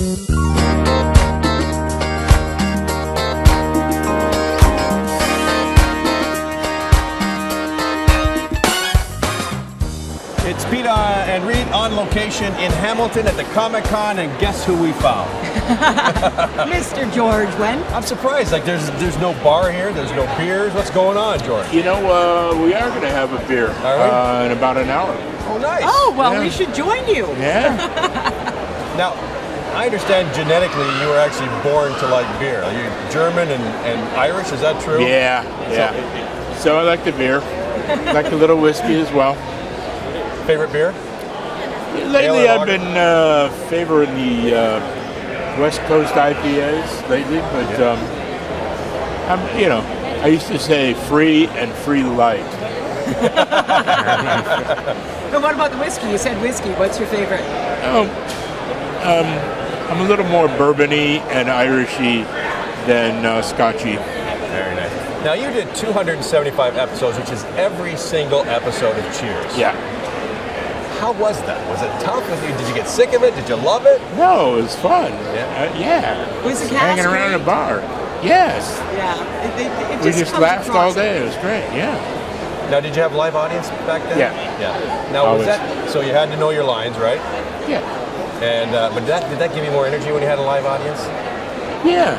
It's Peet and Reet on location in Hamilton at the Comic-Con, and guess who we found? Mr. George Wendt. I'm surprised. Like, there's no bar here. There's no beers. What's going on, George? You know, we are going to have a beer in about an hour. Oh, nice. Oh, well, we should join you. Yeah. Now, I understand genetically you were actually born to like beer. Are you German and Irish? Is that true? Yeah. So I like the beer. Like a little whiskey as well. Favorite beer? Lately, I've been favoring the West Coast IPAs lately, but I used to say free and free light. But what about the whiskey? You said whiskey. What's your favorite? I'm a little more bourbony and Irishy than Scotchy. Very nice. Now, you did 275 episodes, which is every single episode of Cheers. Yeah. How was that? Was it tough? Did you get sick of it? Did you love it? No, it was fun. Yeah. Was the cast hanging around great? a bar. Yes. Yeah. It We just comes laughed across. all day. It was great. Yeah. Now, did you have live audience back then? Yeah. Now, was Always. that so? You had to know your lines, right? Yeah. And but did that give you more energy when you had a live audience? Yeah.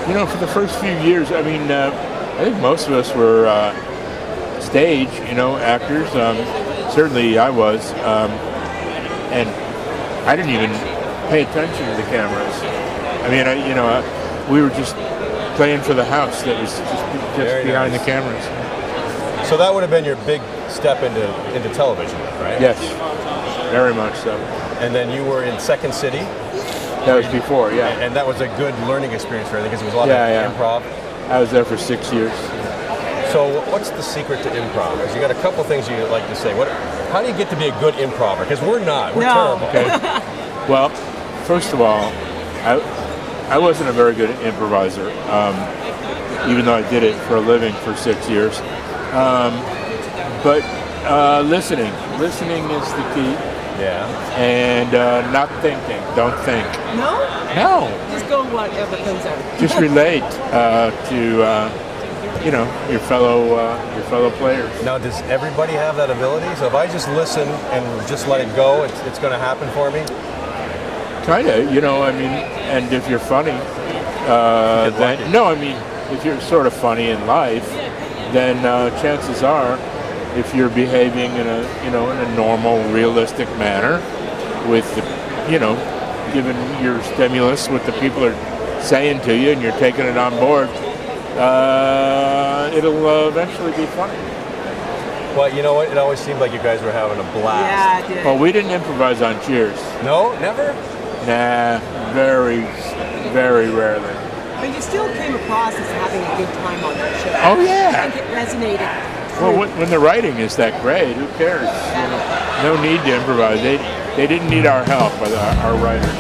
You know, for the first few years, I mean, I think most of us were stage, actors. Certainly I was. And I didn't even pay attention to the cameras. I mean, we were just playing for the house that was just behind the cameras. So that would have been your big step into television, right? Yes, very much so. And then you were in Second City. That was before, yeah. And that was a good learning experience for you because it was a lot of improv. I was there for 6 years. So what's the secret to improv? Because you got a couple things you like to say. How do you get to be a good improver? Because we're not. We're terrible. Okay. Well, first of all, I wasn't a very good improviser, even though I did it for a living for 6 years. But listening is the key. Yeah. And not thinking. Don't think. No? No. Just go whatever comes out. Just relate to your fellow players. Now, does everybody have that ability? So if I just listen and just let it go, it's going to happen for me? Kinda, and if you're funny, if you're sort of funny in life, then chances are, if you're behaving in a normal, realistic manner, with giving your stimulus, what the people are saying to you, and you're taking it on board, it'll eventually be funny. Well, you know what? It always seemed like you guys were having a blast. Yeah, it did. Well, we didn't improvise on Cheers. No? Never? Nah, very, very rarely. But you still came across as having a good time on that show. Oh, yeah. I think it resonated. Well, when the writing is that great, who cares? No need to improvise. They didn't need our help, our writers.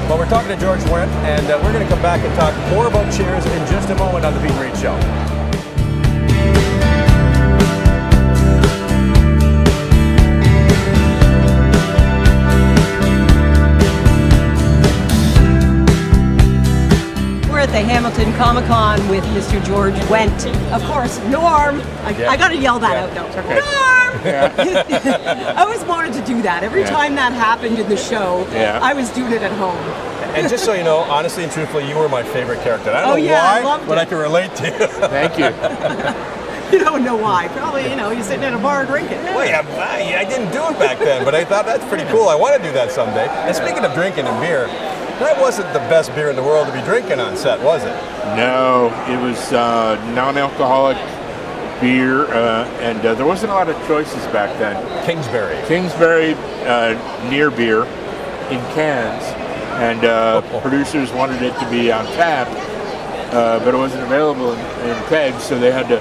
Well, we're talking to George Wendt, and we're going to come back and talk more about Cheers in just a moment on the Peet Reet Show. At the Hamilton Comic-Con with Mr. George Wendt. Of course, Norm. I got to yell that out now. Okay. Norm! I always wanted to do that. Every time that happened in the show, I was doing it at home. And just so you know, honestly and truthfully, you were my favorite character. I don't know why, but I can relate to you. Thank you. You don't know why. Probably, you're sitting at a bar drinking. Well, yeah, I didn't do it back then, but I thought that's pretty cool. I want to do that someday. And speaking of drinking and beer, that wasn't the best beer in the world to be drinking on set, was it? No, it was non-alcoholic beer, and there wasn't a lot of choices back then. Kingsbury near beer in cans, and producers wanted it to be on tap, but it wasn't available in kegs, so they had to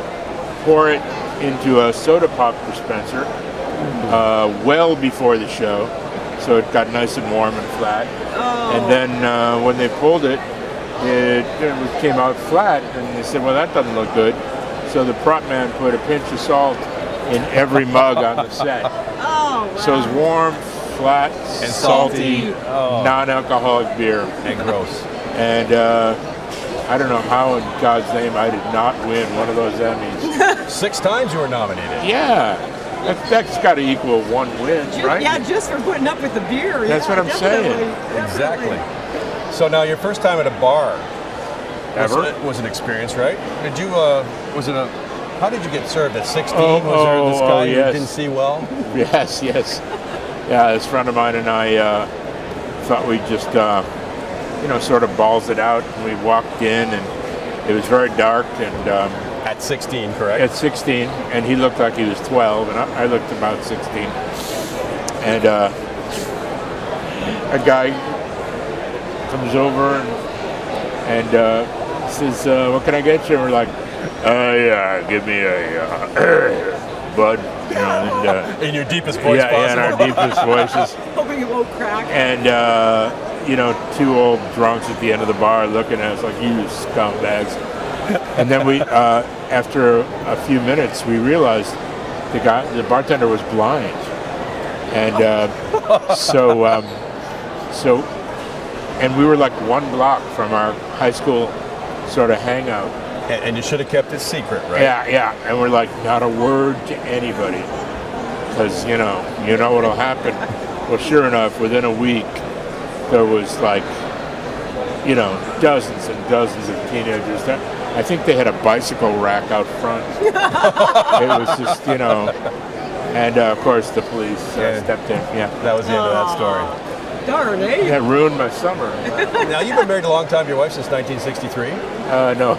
pour it into a soda pop dispenser well before the show. So it got nice and warm and flat. Oh. And then when they pulled it, it came out flat, and they said, well, that doesn't look good. So the prop man put a pinch of salt in every mug on the set. Oh, wow. So it was warm, flat, And salty, salty. non-alcoholic beer. And gross. And I don't know how in God's name I did not win one of those Emmys. 6 times you were nominated. Yeah, that's got to equal 1 win, right? Yeah, just for putting up with the beer. That's what I'm saying. Exactly. So now your first time at a bar Ever? was an experience, right? Did you? How did you get served at 16? Was there this guy you yes. didn't see well? Yes. Yeah, this friend of mine and I thought we'd just, sort of balls it out. And we walked in, and it was very dark. And At 16, correct? at 16, and he looked like he was 12, and I looked about 16. And a guy comes over and says, "What can I get you?" And we're like, "Yeah, give me a bud." In your deepest voice yeah, possible. in our deepest voices. Hoping it won't crack. And 2 old drunks at the end of the bar looking at us like, "You scumbags." And then we, after a few minutes, we realized the bartender was blind, and and we were like 1 block from our high school sort of hangout. And you should have kept it secret, right? Yeah, and we're like, not a word to anybody, because you know what'll happen. Well, sure enough, within a week, there was like, dozens and dozens of teenagers. I think they had a bicycle rack out front. It was just, and of course the police stepped in. Yeah, That was the end of that story. Darn, eh? that ruined my summer. Now, you've been married a long time to your wife since 1963? No,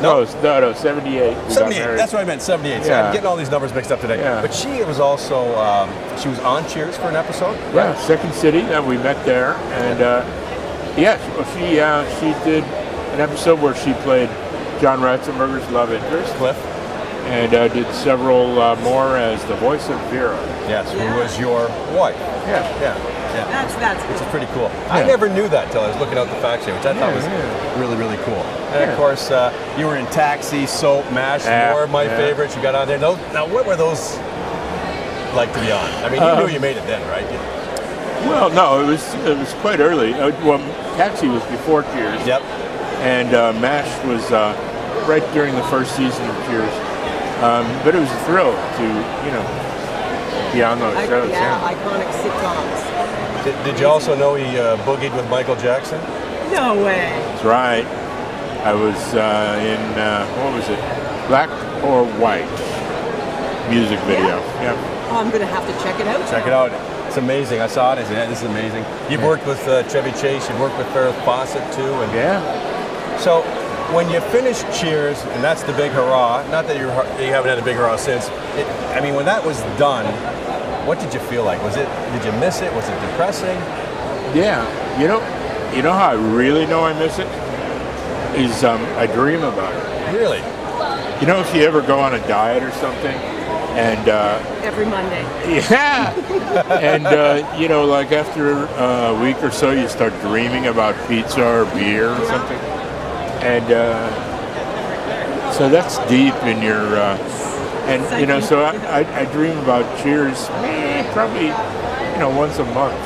No? 78. We got 78, married. that's what I meant, 78. So Yeah. I'm getting all these numbers mixed up today. Yeah. But she was also, she was on Cheers for an episode? Yeah, Second City. We met there, and she did an episode where she played John Ratzenberger's love interest, Cliff? and did several more as the voice of Vera. Yes, Yeah. who was your wife. Yeah. Yeah. That's Which good. is pretty cool. I Yeah. never knew that till I was looking out the facts here, which I thought was really, really cool. And of course, you were in Taxi, Soap, MASH, more of my favorites. You got on there. Now, what were those like to be on? I mean, you knew you made it then, right? Well, no, it was quite early. Taxi was before Cheers. Yep. And MASH was right during the first season of Cheers. But it was a thrill to, be on those shows. Iconic sitcoms. Did you also know he boogied with Michael Jackson? No way. That's right. I was in, what was it? Black or White music video. Yeah. Oh, I'm going to have to check it out. Check it out. It's amazing. I saw it. I said, yeah, this is amazing. You've worked with Chevy Chase. You've worked with Farrah Fawcett, too. And so when you finish Cheers, and that's the big hurrah, not that you haven't had a big hurrah since, when that was done, what did you feel like? Did you miss it? Was it depressing? Yeah. You know how I really know I miss it? Is I dream about it. Really? If you ever go on a diet or something, and Every Monday. yeah, and like after a week or so, you start dreaming about pizza or beer or something, and so that's deep in your, so I dream about Cheers probably once a month.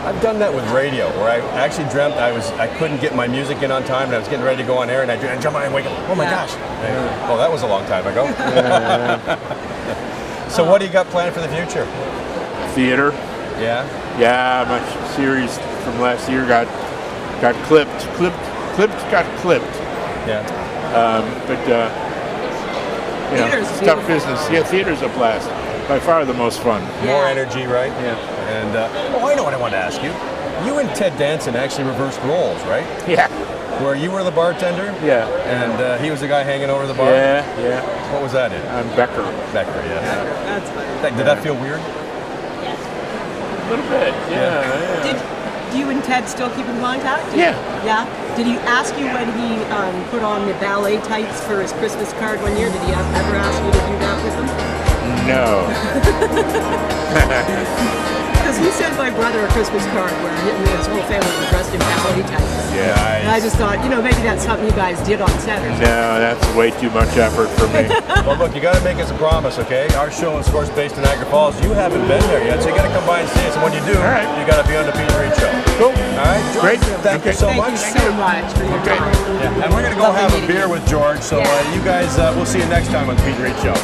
I've done that with radio, where I actually dreamt I couldn't get my music in on time, and I was getting ready to go on air, and I jump on and wake up. Oh my gosh! Oh, that was a long time ago. So, what do you got planned for the future? Theater. Yeah. Yeah, my series from last year got clipped. Yeah. Theater's It's tough beautiful. business. Yeah, theater's a blast. By far the most fun. More energy, right? Yeah. And I know what I wanted to ask you. You and Ted Danson actually reversed roles, right? Yeah. Where you were the bartender, Yeah. and he was the guy hanging over the bar. Yeah. What was that in? I'm Becker. Becker, yes. That's funny. Did that feel weird? A little bit. Yeah. Do you and Ted still keep in contact? Yeah. Yeah? Did he ask you when he put on the ballet tights for his Christmas card one year? Did he ever ask you to do that with him? No. Because Because he sent my brother a Christmas card where his whole family was dressed in ballet tights. Yeah. And I just thought, maybe that's something you guys did on Saturday. No, that's way too much effort for me. Well, look, you got to make us a promise, okay? Our show is, of course, based in Niagara Falls. You haven't been there yet, so you got to come by and see us. And when you do, you got to be on the Peet Reet Show. Cool. All right, George, Great. Thank you so Thank much. you so much for your time. Yeah. And we're going to go Lovely have a meeting beer you. with George. So you guys, we'll see you next time on the Peet Reet Show.